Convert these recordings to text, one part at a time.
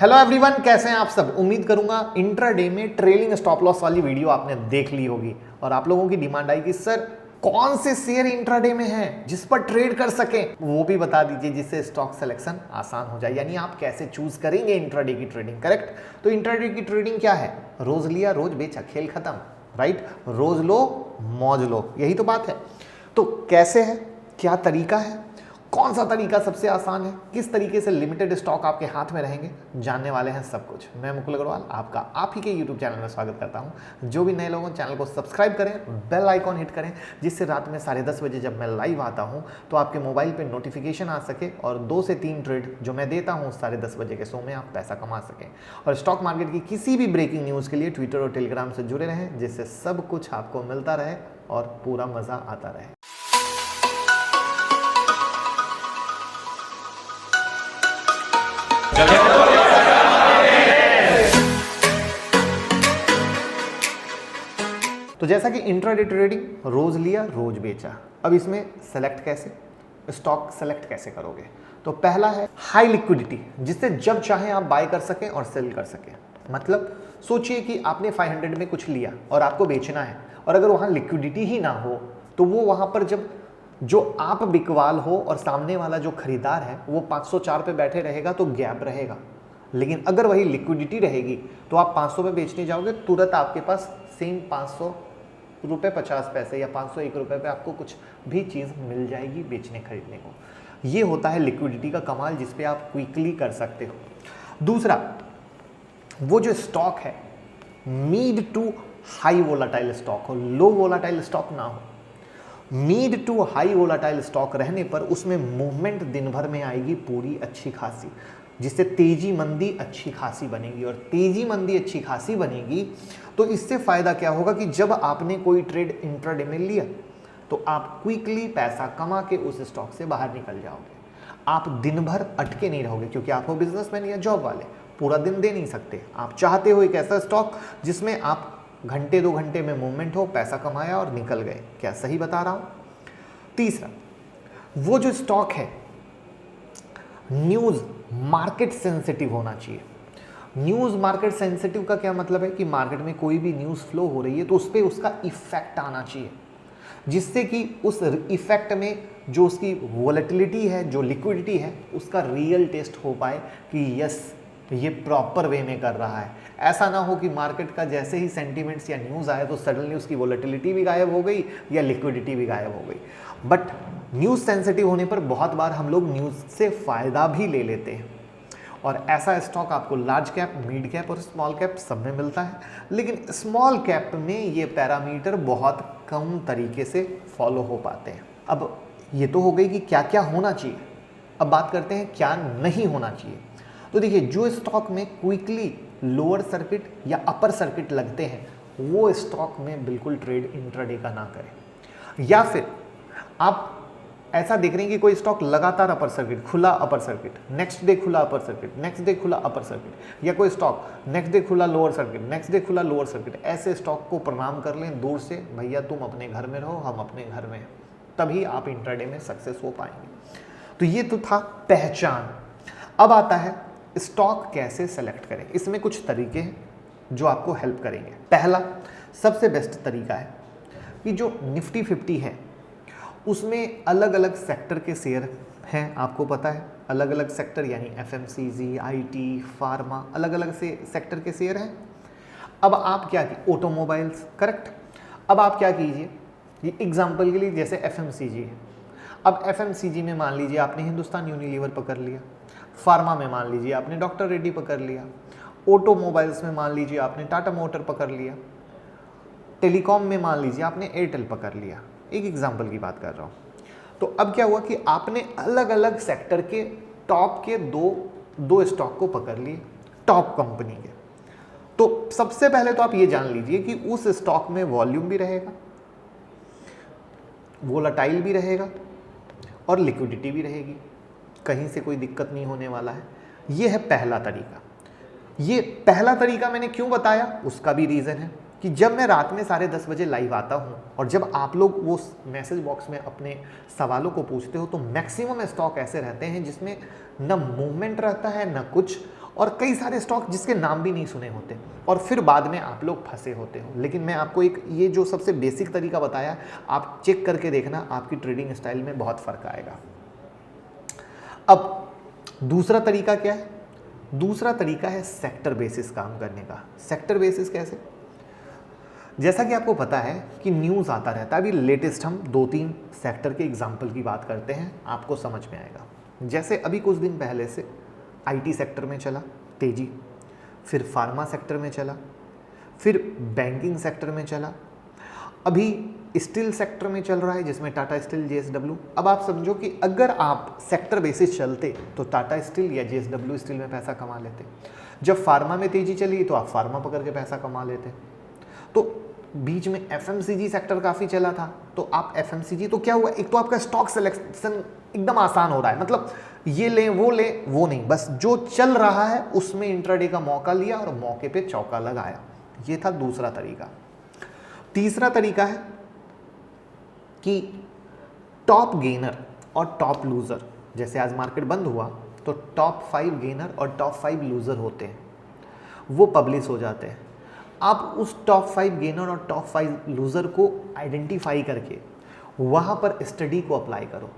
Hello everyone, कैसे हैं आप सब। उम्मीद करूंगा इंट्राडे में ट्रेलिंग स्टॉप लॉस वाली वीडियो आपने देख ली होगी और आप लोगों की डिमांड आई कि सर कौन से शेयर इंट्राडे में हैं जिस पर ट्रेड कर सकें, वो भी बता दीजिए जिससे स्टॉक सिलेक्शन आसान हो जाए। यानी आप कैसे चूज करेंगे इंट्राडे की ट्रेडिंग। करेक्ट। तो इंट्राडे की ट्रेडिंग क्या है? रोज लिया रोज बेचा, खेल खत्म। राइट। रोज लो मौज लो, यही तो बात है। तो कैसे है, क्या तरीका है, कौन सा तरीका सबसे आसान है, किस तरीके से लिमिटेड स्टॉक आपके हाथ में रहेंगे, जानने वाले हैं सब कुछ। मैं मुकुल अग्रवाल आपका आप ही के यूट्यूब चैनल में स्वागत करता हूं। जो भी नए लोगों चैनल को सब्सक्राइब करें, बेल आइकॉन हिट करें, जिससे रात में 10:30 बजे जब मैं लाइव आता हूं तो आपके मोबाइल पे नोटिफिकेशन आ सके और 2 से 3 ट्रेड जो मैं देता हूं 10:30 बजे के शो में आप पैसा कमा सकें। और स्टॉक मार्केट की किसी भी ब्रेकिंग न्यूज़ के लिए ट्विटर और टेलीग्राम से जुड़े रहें, जिससे सब कुछ आपको मिलता रहे और पूरा मज़ा आता रहे। तो जैसा कि इंट्राडे ट्रेडिंग रोज लिया रोज बेचा, अब इसमें सेलेक्ट कैसे, स्टॉक सेलेक्ट कैसे करोगे? तो पहला है हाई लिक्विडिटी, जिससे जब चाहे आप बाय कर सकें और सेल कर सकें। मतलब सोचिए कि आपने 500 में कुछ लिया और आपको बेचना है, और अगर वहां लिक्विडिटी ही ना हो तो वो वहां पर जब जो आप बिकवाल हो और सामने वाला जो खरीदार है वो 504 पे बैठे रहेगा तो गैप रहेगा। लेकिन अगर वही लिक्विडिटी रहेगी तो आप 500 में बेचने जाओगे, तुरंत आपके पास सेम 500 रुपये 50 पैसे या 501 रुपये पे आपको कुछ भी चीज़ मिल जाएगी बेचने खरीदने को। ये होता है लिक्विडिटी का कमाल, जिस पे आप क्विकली कर सकते हो। दूसरा, वो जो स्टॉक है mid to high volatile stock हो, लो वोलाटाइल स्टॉक ना हो। Mid to high volatile stock रहने पर उसमें मूवमेंट दिन भर में आएगी पूरी अच्छी खासी, जिससे तेजी मंदी अच्छी खासी बनेगी। और तेजी मंदी अच्छी खासी बनेगी तो इससे फायदा क्या होगा कि जब आपने कोई ट्रेड इंट्राडे में लिया तो आप क्विकली पैसा कमा के उस स्टॉक से बाहर निकल जाओगे। आप दिन भर अटके नहीं रहोगे, क्योंकि आप हो बिजनेसमैन या जॉब वाले, पूरा दिन दे नहीं सकते। आप चाहते हो एक ऐसा स्टॉक जिसमें आप घंटे 2 घंटे में मूवमेंट हो, पैसा कमाया और निकल गए। क्या सही बता रहा हूं? तीसरा, वो जो स्टॉक है न्यूज़ मार्केट सेंसिटिव होना चाहिए। न्यूज़ मार्केट सेंसिटिव का क्या मतलब है कि मार्केट में कोई भी न्यूज़ फ्लो हो रही है तो उस पर उसका इफेक्ट आना चाहिए, जिससे कि उस इफेक्ट में जो उसकी वोलेटिलिटी है, जो लिक्विडिटी है, उसका रियल टेस्ट हो पाए कि यस ये प्रॉपर वे में कर रहा है। ऐसा ना हो कि मार्केट का जैसे ही सेंटीमेंट्स या न्यूज़ आए तो सडनली उसकी वोलेटिलिटी भी गायब हो गई या लिक्विडिटी भी गायब हो गई। बट न्यूज़ सेंसिटिव होने पर बहुत बार हम लोग न्यूज़ से फ़ायदा भी ले लेते हैं, और ऐसा स्टॉक आपको लार्ज कैप, मिड कैप और स्मॉल कैप सब में मिलता है। लेकिन स्मॉल कैप में ये पैरामीटर बहुत कम तरीके से फॉलो हो पाते हैं। अब ये तो हो गई कि क्या क्या होना चाहिए, अब बात करते हैं क्या नहीं होना चाहिए। तो देखिए, जो स्टॉक में क्विकली लोअर सर्किट या अपर सर्किट लगते हैं वो स्टॉक में बिल्कुल ट्रेड इंट्राडे का ना करें। या फिर आप ऐसा देख रहे हैं कि कोई स्टॉक लगातार अपर सर्किट, खुला अपर सर्किट, नेक्स्ट डे खुला अपर सर्किट, नेक्स्ट डे खुला अपर सर्किट, या कोई स्टॉक नेक्स्ट डे खुला लोअर सर्किट, नेक्स्ट डे खुला लोअर सर्किट, ऐसे स्टॉक को प्रणाम कर लें दूर से, भैया तुम अपने घर में रहो, हम अपने घर में हैं। तभी आप इंट्राडे में सक्सेस हो पाएंगे। तो ये तो था पहचान। अब आता है स्टॉक कैसे सेलेक्ट करें। इसमें कुछ तरीके हैं जो आपको हेल्प करेंगे। पहला सबसे बेस्ट तरीका है कि जो निफ्टी 50 है उसमें अलग अलग सेक्टर के शेयर हैं, आपको पता है, अलग अलग सेक्टर यानी एफएमसीजी, आईटी, फार्मा, अलग अलग से सेक्टर के शेयर हैं। अब आप क्या कीजिए, ऑटोमोबाइल्स, करेक्ट। अब आप क्या कीजिए, ये एग्जांपल के लिए जैसे एफएमसीजी है, अब एफएमसीजी में मान लीजिए आपने हिंदुस्तान यूनिलीवर पकड़ लिया, फार्मा में मान लीजिए आपने डॉक्टर रेड्डी पकड़ लिया, ऑटोमोबाइल्स में मान लीजिए आपने टाटा मोटर पकड़ लिया, टेलीकॉम में मान लीजिए आपने एयरटेल पकड़ लिया। एक एग्जांपल की बात कर रहा हूँ। तो अब क्या हुआ कि आपने अलग अलग सेक्टर के टॉप के दो स्टॉक को पकड़ लिए, टॉप कंपनी के। तो सबसे पहले तो आप ये जान लीजिए कि उस स्टॉक में वॉल्यूम भी रहेगा, वोलाटाइल भी रहेगा और लिक्विडिटी भी रहेगी, कहीं से कोई दिक्कत नहीं होने वाला है। ये है पहला तरीका। ये पहला तरीका मैंने क्यों बताया, उसका भी रीज़न है कि जब मैं रात में 10:30 बजे लाइव आता हूँ और जब आप लोग वो मैसेज बॉक्स में अपने सवालों को पूछते हो तो मैक्सिमम स्टॉक ऐसे रहते हैं जिसमें न मूवमेंट रहता है न कुछ, और कई सारे स्टॉक जिसके नाम भी नहीं सुने होते और फिर बाद में आप लोग फंसे होते हो। लेकिन मैं आपको एक ये जो सबसे बेसिक तरीका बताया, आप चेक करके देखना, आपकी ट्रेडिंग स्टाइल में बहुत फर्क आएगा। अब दूसरा तरीका क्या है? दूसरा तरीका है सेक्टर बेसिस काम करने का। सेक्टर बेसिस कैसे? जैसा कि आपको पता है कि न्यूज़ आता रहता है, अभी लेटेस्ट हम 2-3 सेक्टर के एग्जाम्पल की बात करते हैं, आपको समझ में आएगा। जैसे अभी कुछ दिन पहले से आईटी सेक्टर में चला तेजी, फिर फार्मा सेक्टर में चला, फिर बैंकिंग सेक्टर में चला, अभी स्टील सेक्टर में चल रहा है जिसमें टाटा स्टील, जेएसडब्ल्यू। अब आप समझो कि अगर आप सेक्टर बेसिस चलते तो टाटा स्टील या जेएसडब्ल्यू स्टील में पैसा कमा लेते। जब फार्मा में तेजी चली तो आप फार्मा पकड़ के पैसा कमा लेते। तो बीच में एफएमसीजी सेक्टर काफ़ी चला था, तो आप एफएमसीजी, तो क्या हुआ, एक तो आपका स्टॉक सिलेक्शन एकदम आसान हो रहा है, मतलब ये ले वो नहीं, बस जो चल रहा है उसमें इंट्राडे का मौका लिया और मौके पे चौका लगाया। ये था दूसरा तरीका। तीसरा तरीका है कि टॉप गेनर और टॉप लूजर, जैसे आज मार्केट बंद हुआ तो टॉप 5 गेनर और टॉप 5 लूजर होते हैं, वो पब्लिश हो जाते हैं। आप उस टॉप 5 गेनर और टॉप 5 लूजर को आइडेंटिफाई करके वहाँ पर स्टडी को अप्लाई करो।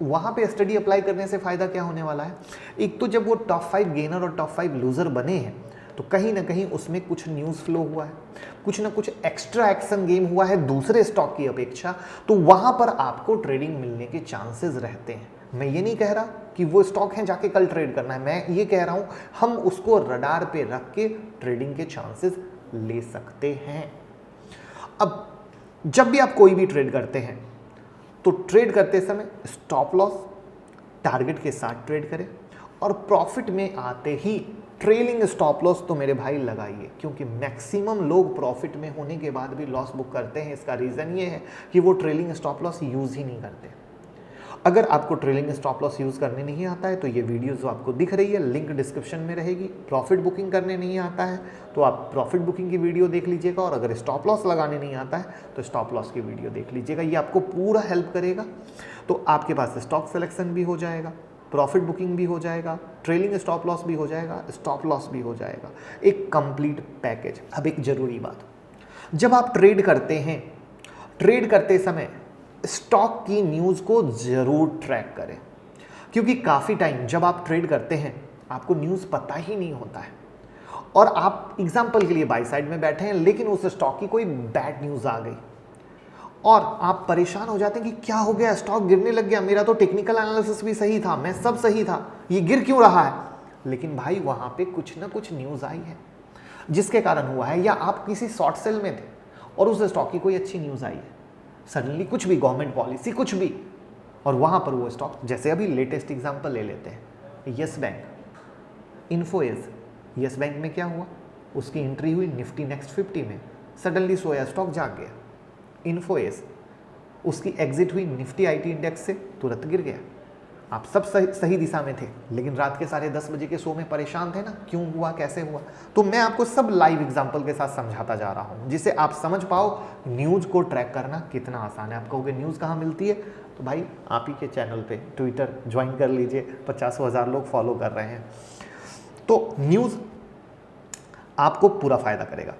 वहाँ पे स्टडी अप्लाई करने से फ़ायदा क्या होने वाला है? एक तो जब वो टॉप 5 गेनर और टॉप 5 लूजर बने हैं तो कहीं ना कहीं उसमें कुछ न्यूज़ फ्लो हुआ है, कुछ ना कुछ एक्स्ट्रा एक्शन गेम हुआ है दूसरे स्टॉक की अपेक्षा, तो वहाँ पर आपको ट्रेडिंग मिलने के चांसेस रहते हैं। मैं ये नहीं कह रहा कि वो स्टॉक हैं जाके कल ट्रेड करना है, मैं ये कह रहा हूँ हम उसको रडार पे रख के ट्रेडिंग के चांसेस ले सकते हैं। अब जब भी आप कोई भी ट्रेड करते हैं तो ट्रेड करते समय स्टॉप लॉस टारगेट के साथ ट्रेड करें और प्रॉफिट में आते ही ट्रेलिंग स्टॉप लॉस तो मेरे भाई लगाइए, क्योंकि मैक्सिमम लोग प्रॉफिट में होने के बाद भी लॉस बुक करते हैं। इसका रीज़न ये है कि वो ट्रेलिंग स्टॉप लॉस यूज़ ही नहीं करते। अगर आपको ट्रेलिंग स्टॉप लॉस यूज़ करने नहीं आता है तो ये वीडियो जो आपको दिख रही है लिंक डिस्क्रिप्शन में रहेगी। प्रॉफिट बुकिंग करने नहीं आता है तो आप प्रॉफिट बुकिंग की वीडियो देख लीजिएगा, और अगर स्टॉप लॉस लगाने नहीं आता है तो स्टॉप लॉस की वीडियो देख लीजिएगा। ये आपको पूरा हेल्प करेगा। तो आपके पास स्टॉक सिलेक्शन भी हो जाएगा, प्रॉफिट बुकिंग भी हो जाएगा, ट्रेलिंग स्टॉप लॉस भी हो जाएगा, स्टॉप लॉस भी हो जाएगा, एक कंप्लीट पैकेज। अब एक ज़रूरी बात, जब आप ट्रेड करते हैं, ट्रेड करते समय स्टॉक की न्यूज़ को ज़रूर ट्रैक करें, क्योंकि काफ़ी टाइम जब आप ट्रेड करते हैं आपको न्यूज़ पता ही नहीं होता है और आप एग्जांपल के लिए बाई साइड में बैठे हैं लेकिन उस स्टॉक की कोई बैड न्यूज़ आ गई और आप परेशान हो जाते हैं कि क्या हो गया, स्टॉक गिरने लग गया, मेरा तो टेक्निकल एनालिसिस भी सही था, मैं सब सही था, ये गिर क्यों रहा है? लेकिन भाई वहाँ पे कुछ ना कुछ न्यूज़ आई है जिसके कारण हुआ है, या आप किसी शॉर्ट सेल में थे और उस स्टॉक की कोई अच्छी न्यूज़ आई है, सडनली कुछ भी गवर्नमेंट पॉलिसी कुछ भी, और वहाँ पर वो स्टॉक, जैसे अभी लेटेस्ट एग्जांपल ले लेते हैं yes bank, Info Edge. Yes bank में क्या हुआ, उसकी एंट्री हुई निफ्टी नेक्स्ट 50 में, सडनली सोया स्टॉक जाग गया। इन्फोएज, उसकी एग्जिट हुई निफ्टी आईटी इंडेक्स से, तुरंत गिर गया। आप सब सही दिशा में थे लेकिन रात के 10:30 बजे के शो में परेशान थे ना, क्यों हुआ, कैसे हुआ? तो मैं आपको सब लाइव एग्जांपल के साथ समझाता जा रहा हूं जिससे आप समझ पाओ न्यूज़ को ट्रैक करना कितना आसान है। आप कहोगे न्यूज़ कहाँ मिलती है, तो भाई आप ही के चैनल पे ट्विटर ज्वाइन कर लीजिए, 50,000 लोग फॉलो कर रहे हैं। तो न्यूज़ आपको पूरा फायदा करेगा।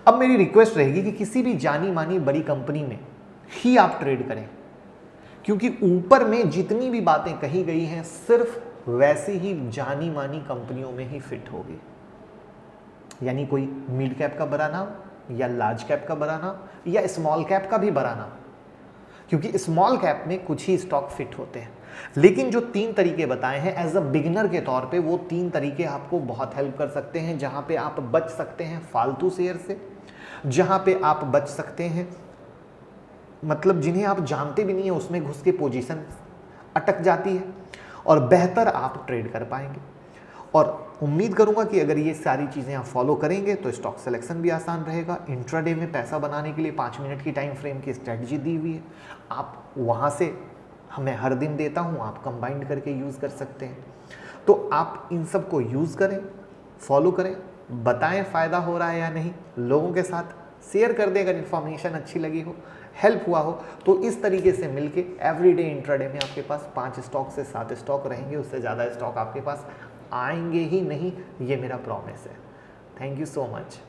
अब मेरी रिक्वेस्ट रहेगी कि किसी भी जानी मानी बड़ी कंपनी में ही आप ट्रेड करें, क्योंकि ऊपर में जितनी भी बातें कही गई हैं सिर्फ वैसी ही जानी मानी कंपनियों में ही फिट होगी। यानी कोई मिड कैप का बड़ा नाम या लार्ज कैप का बड़ा नाम या स्मॉल कैप का भी बड़ा नाम, क्योंकि स्मॉल कैप में कुछ ही स्टॉक फिट होते हैं। लेकिन जो 3 तरीके बताए हैं एज अ बिगिनर के तौर पे, वो 3 तरीके आपको बहुत हेल्प कर सकते हैं, जहां पे आप बच सकते हैं फालतू शेयर से, जहां पे आप बच सकते हैं मतलब जिन्हें आप जानते भी नहीं है उसमें घुस के पोजीशन अटक जाती है, और बेहतर आप ट्रेड कर पाएंगे। और उम्मीद करूंगा कि अगर ये सारी चीज़ें आप फॉलो करेंगे तो स्टॉक सिलेक्शन भी आसान रहेगा। इंट्राडे में पैसा बनाने के लिए 5 मिनट की टाइम फ्रेम की स्ट्रेटजी दी हुई है, आप वहाँ से मैं हर दिन देता हूँ, आप कंबाइंड करके यूज़ कर सकते हैं। तो आप इन सब को यूज़ करें, फॉलो करें, बताएं फ़ायदा हो रहा है या नहीं, लोगों के साथ शेयर कर दें अगर इन्फॉर्मेशन अच्छी लगी हो, हेल्प हुआ हो। तो इस तरीके से मिलके एवरीडे इंट्राडे में आपके पास 5 स्टॉक से 7 स्टॉक रहेंगे, उससे ज़्यादा स्टॉक आपके पास आएंगे ही नहीं, ये मेरा प्रॉमिस है। Thank you so much.